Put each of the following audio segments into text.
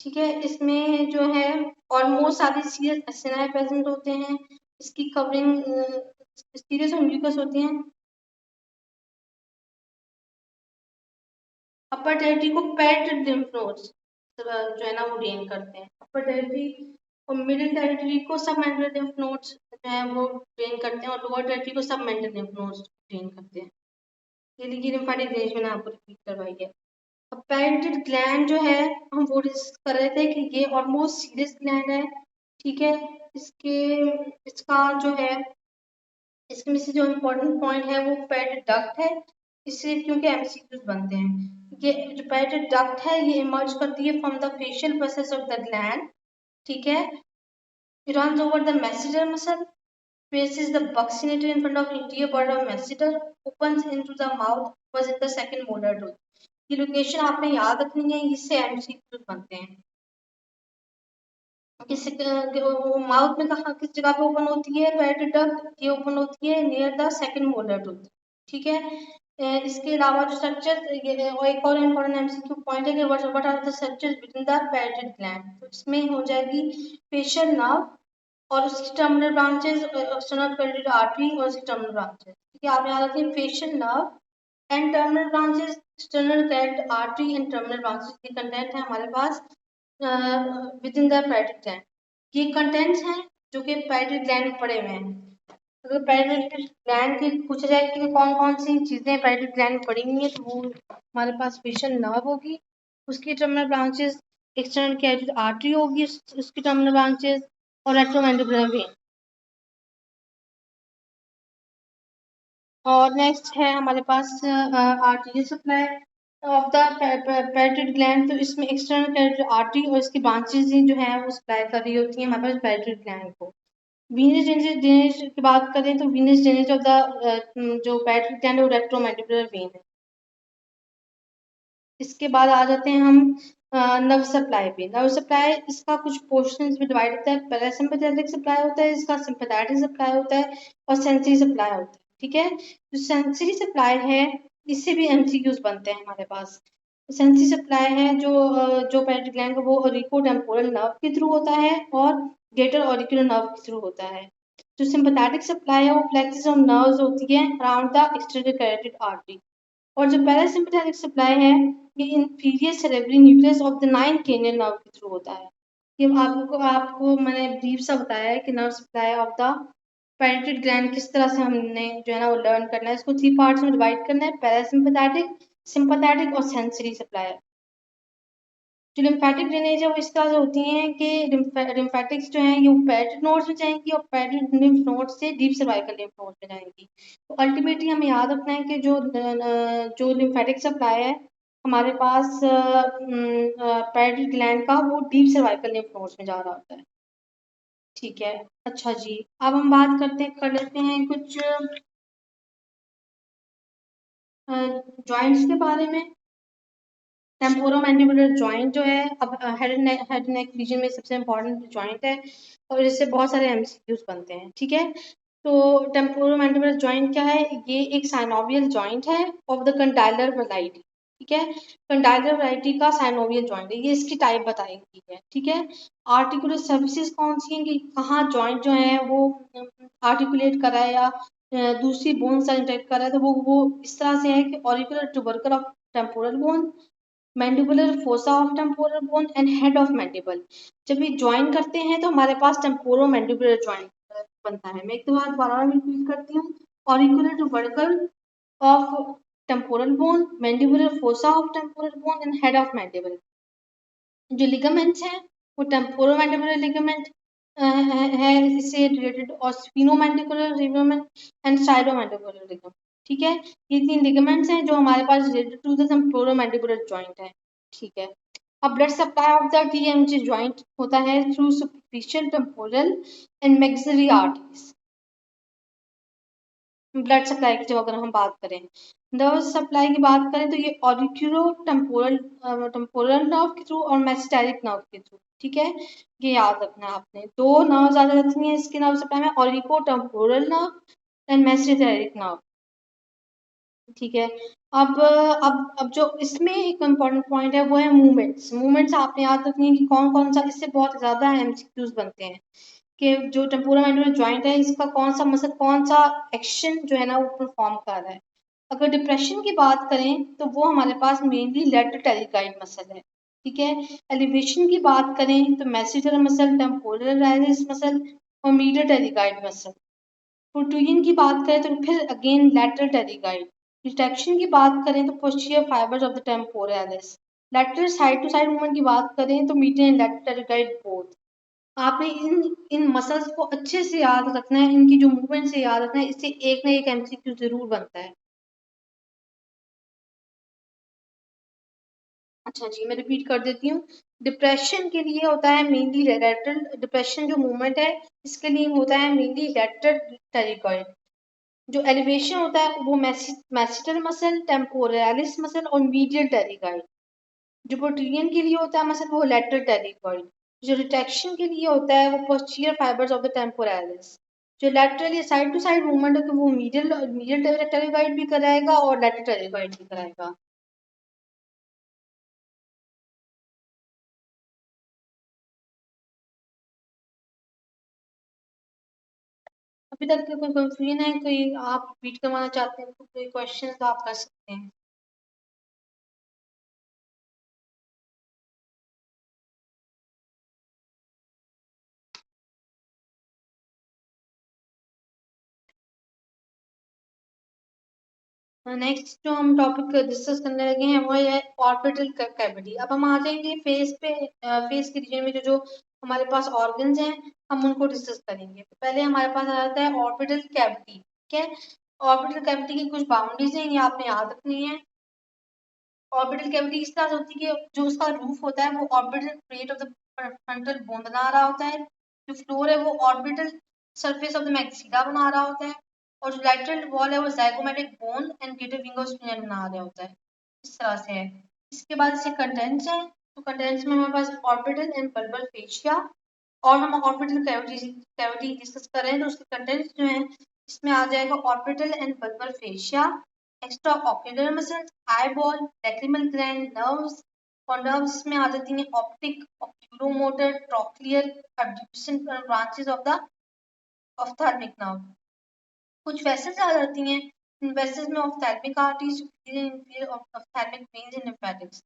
ठीक है, इसमें जो है ऑलमोस्ट सारे सीरियस एसएनआई प्रेजेंट होते हैं। इसकी कवरिंग सीरियस और म्यूकस होती हैं। अपर टेरिटरी को पैड लिम्फ नोड्स जो है ना वो ड्रेन करते हैं। अपर टेरिटरी और मिडिल टेरिटरी को सब मैंडल लिम्फ नोड्स जो है वो ड्रेन करते हैं, और लोअर टेरिटरी को सब मैंडल लिम्फ नोड्स ड्रेन करते हैं। ये देखिए लिम्फेटिक ड्रेनेज मैंने आपको रिपीट करवाई है। अब पैरेंटल ग्लैंड जो है हम वो डिस्कस कर रहे थे कि ये ऑलमोस्ट सीरियस ग्लैंड है। ठीक है, इसका जो है इसमें से जो इम्पोर्टेंट पॉइंट है वो पैरेंटल डक्ट है। इससे क्योंकि एमसीक्यूज बनते हैं। ये जो पैरेंटल डक्ट है ये इमर्ज करती है from the facial process of the gland. ठीक है, it runs over the masseter muscle, faces the buccinator in front of interior part of masseter, opens into the mouth, was in the second molar tooth। ये location आपने याद रखनी है, इससे MCQs बनते हैं। माउथ में कहा किस जगह पे ओपन होती है पैरेंटल डक्ट, ये ओपन होती है near the second molar tooth. ठीक है, इसके अलावा जो स्ट्रक्चर एक और इम्पोर्टेंट एमसीक्यू पॉइंट है कि what are the structures within the parental gland. तो इसमें हो जाएगी फेशियल नर्व और उसकी terminal branches, external parental artery और उसकी टर्मिनल ब्रांचेस। ठीक है, आप याद रखें facial nerve and terminal branches, external parental artery and terminal branches के कंटेंट है हमारे पास within the parental gland. ये कंटेंट्स हैं जो कि पैरेंटल ग्लैंड में पड़े हुए हैं। अगर पैरेंटल ग्लैंड की पूछा जाए कि कौन कौन सी चीजें पैरेंटल ग्लैंड में पड़ी हुई हैं, तो वो हमारे पास फेशियल नर्व होगी, उसकी terminal branches, external carotid artery होगी उसकी टर्मिनल ब्रांचेस, और रेट्रोमैंडिबुलर वेन। और नेक्स्ट है हमारे पास artery supply of the parental gland. तो इसमें एक्सटर्नल कैरोटिड आर्टरी और इसकी ब्रांचेस जो है वो सप्लाई कर रही होती हैं हमारे पास पैरेंटल ग्लैंड को। वीनस ड्रेनेज की बात करें तो वीनस ड्रेनेज ऑफ द जो पैरेंटल ग्लैंड है वो रेट्रोमैंडिबुलर वेन है। इसके बाद आ जाते हैं हम नर्व सप्लाई पे। नर्व सप्लाई इसका कुछ पोर्शन में डिवाइड होता है। पैरासिम्पैथेटिक सप्लाई होता है, इसका सिंपैथेटिक सप्लाई होता है, और सेंसरी सप्लाई होता है। ठीक है, जो सेंसरी सप्लाई है इससे भी एमसीक्यूज बनते हैं हमारे पास। सेंसरी सप्लाई है जो पैरेंटल ग्लैंड का वो ऑरिकोटेम्पोरल नर्व के थ्रू होता है और ग्रेटर ऑरिकुलर नर्व के थ्रू होता है। जो सिंपैथेटिक सप्लाई है वो प्लेक्सस ऑफ नर्व्स होती है around the external carotid artery. और जो पैरासिम्पैथेटिक सप्लाई है ये inferior cerebral nucleus of the 9 cranial nerve के थ्रू होता है। ये आपको मैंने ब्रीफ सा बताया है कि nerve supply of the parental gland किस तरह से हमने जो है ना वो लर्न करना है। इसको 3 पार्ट्स में डिवाइड करना है, पैरासिम्पैथेटिक, सिंपैथेटिक और सेंसरी सप्लाई। जो लिम्फेटिक ड्रेनेज है वो इस तरह से होती हैं कि लिम्फेटिक्स जो हैं ये पैरेंटल नोड्स में जाएंगी और पैरेंटल लिम्फ नोड्स से डीप सर्वाइकल लिम्फ नोड्स में जाएंगी। तो अल्टीमेटली हमें याद रखना है कि जो लिम्फेटिक सप्लाई है हमारे पास पैरेंटल ग्लैंड का वो डीप सर्वाइकल लिम्फ नोड्स में जा रहा होता है। ठीक है, अच्छा जी, अब हम बात कर लेते हैं कुछ जॉइंट्स के बारे में। टेम्पोरोमैंडिबुलर जॉइंट जो है अब हेड नेक रीजन में सबसे इम्पोर्टेंट जॉइंट है और इससे बहुत सारे एमसीक्यूज बनते हैं। ठीक है, तो टेम्पोरोमैंडिबुलर जॉइंट क्या है? ये एक साइनोवियल जॉइंट है ऑफ द कंडाइलर वैरायटी। ठीक है, कंडाइलर वैरायटी का साइनोवियल जॉइंट है, ये इसकी टाइप बताई गई है। ठीक है, आर्टिकुलर सर्विसेज कौन सी हैं कि कहाँ जॉइंट जो है वो आर्टिकुलेट कर रहा है या दूसरी बोन से इंटरेक्ट कर रहा है, तो वो इस तरह से है कि auricular tubercle of temporal bone, mandibular fossa of temporal bone and head of mandible. जब ये ज्वाइन करते हैं तो हमारे पास टेम्पोरो मैंडिबुलर ज्वाइंट बनता है। मैं एक बार दोबारा रिपीट करती हूँ, auricular tubercle of temporal bone, mandibular fossa of temporal bone and head of mandible. जो लिगामेंट्स हैं वो टेम्पोरो मैंडिबुलर लिगामेंट है, इससे रिलेटेड, और sphenomandibular ligament and stylomandibular ligament. ठीक है, ये 3 लिगामेंट्स हैं जो हमारे पास related to the temporo mandibular joint है। ठीक है, अब blood supply of the TMJ joint होता है through superficial temporal and maxillary arteries. Blood supply की जब अगर हम बात करें, नर्व सप्लाई की बात करें तो ये ऑरिक्यूलो टेम्पोरल नर्व के थ्रू और मेसिटेरिक नर्व के थ्रू। ठीक है, ये याद रखना है आपने। 2 नर्व आ जाती हैं इसके नर्व सप्लाई में, ऑरिको टेम्पोरल नर्व एंड मेसिटेरिक नर्व। ठीक है। अब जो इसमें एक इम्पोर्टेंट पॉइंट है वो है मूवमेंट्स। मूवमेंट्स आपने याद रखनी है कि कौन कौन सा, इससे बहुत ज़्यादा एमसीक्यूज बनते हैं कि जो टेम्पोरल मैंडिबुलर जॉइंट है इसका कौन सा मसल कौन सा एक्शन जो है ना वो परफॉर्म कर रहा है। अगर डिप्रेशन की बात करें तो वो हमारे पास मेनली लेटरल टेरिकाइड मसल है। ठीक है। एलिवेशन की बात करें तो मेसिलर मसल, टेम्पोरल राइजिस मसल और मीडियल टेरिकाइड मसल। प्रोट्रूजन की बात करें तो फिर अगेन लैटरल टेरिकाइड। रिट्रैक्शन की बात करें तो posterior fibres of the temporalis. Lateral side to side movement की बात करें तो medial and lateral pterygoid both. आपने इन इन मसल्स को अच्छे से याद रखना है, इनकी जो मूवमेंट से याद रखना है, इससे एक ना एक एमसीक्यू जरूर बनता है। अच्छा जी, मैं रिपीट कर देती हूँ। डिप्रेशन के लिए होता है मेनली लैटरल, डिप्रेशन जो मूवमेंट है इसके लिए होता है मेनली लैटरल टेरिकॉइड। जो एलिवेशन होता है वो मैसिलर मसल, टेम्पोरालिस मसल और मीडियल टेरिकॉइड। जो प्रोट्रियन के लिए होता है मसल वो लैटरल टेरिकॉइड। जो रिट्रैक्शन के लिए होता है वो पोस्टीरियर फाइबर्स ऑफ द टेम्पोरालिस। जो लैटरल या साइड टू साइड मूवमेंट है वो मीडियल टेरिकॉइड भी कराएगा और लैटरल टेरिकॉइड भी कराएगा। अभी तक कोई कंफ्यूजन है, कोई आप रिपीट करवाना चाहते हैं तो कोई क्वेश्चन तो आप कर सकते हैं। नेक्स्ट जो हम टॉपिक डिस्कस करने लगे हैं वो है ऑर्बिटल कैविटी। अब हम आ जाएंगे फेस पे। फेस के रीजन में जो जो हमारे पास ऑर्गन्स हैं हम उनको डिस्कस करेंगे। तो पहले हमारे पास आ जाता है ऑर्बिटल कैविटी। ठीक है। ऑर्बिटल कैविटी की कुछ बाउंड्रीज हैं, ये आपने याद रखनी है। ऑर्बिटल कैविटी इस तरह से होती है कि जो उसका रूफ होता है वो orbital plate of the frontal bone बना रहा होता है। जो फ्लोर है वो orbital surface of the maxilla बना रहा होता है। और जो लैटरल वॉल है वो zygomatic bone and greater wing off spin बना रहा होता है। इस तरह से है। इसके बाद इससे कंटेंट्स है, तो कंटेंट्स में हमारे पास ऑर्बिटल एंड बल्बल फेशिया। और हम ऑर्बिटल कैविटी डिस्कस कर रहे हैं तो उसके कंटेंट्स जो है इसमें आ जाएगा orbital and bulbar fascia, extra ocular muscles, eye ball, lacrimal gland, nerves. और नर्व्स में आ जाती हैं optic, oculomotor, trochlear, abducens branches of the ophthalmic nerve. कुछ वेसल्स आ जाती हैं, इन वेसल्स में ophthalmic arteries, inferior ophthalmic veins and lymphatics.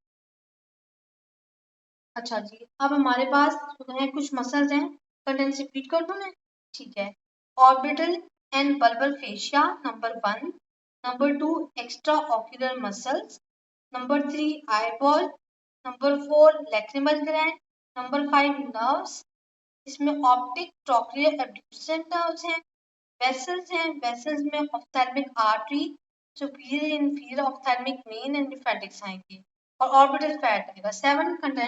अच्छा जी, अब हमारे पास जो है कुछ मसल्स हैं, कंटेंट्स रिपीट कर दूं मैं? ठीक है। Orbital and bulbar fascia number 1, number 2 extra ocular muscles, number 3 eyeball, number 4 lacrimal gland, number 5 nerves. इसमें ऑप्टिक, ट्रॉक्लियर, एब्ड्यूसेंट नर्व्स हैं। वेसल्स हैं, वेसल्स में ophthalmic artery, superior inferior ophthalmic vein and lymphatics आएंगे। और ऑर्बिटल फैट आएगा। 7 content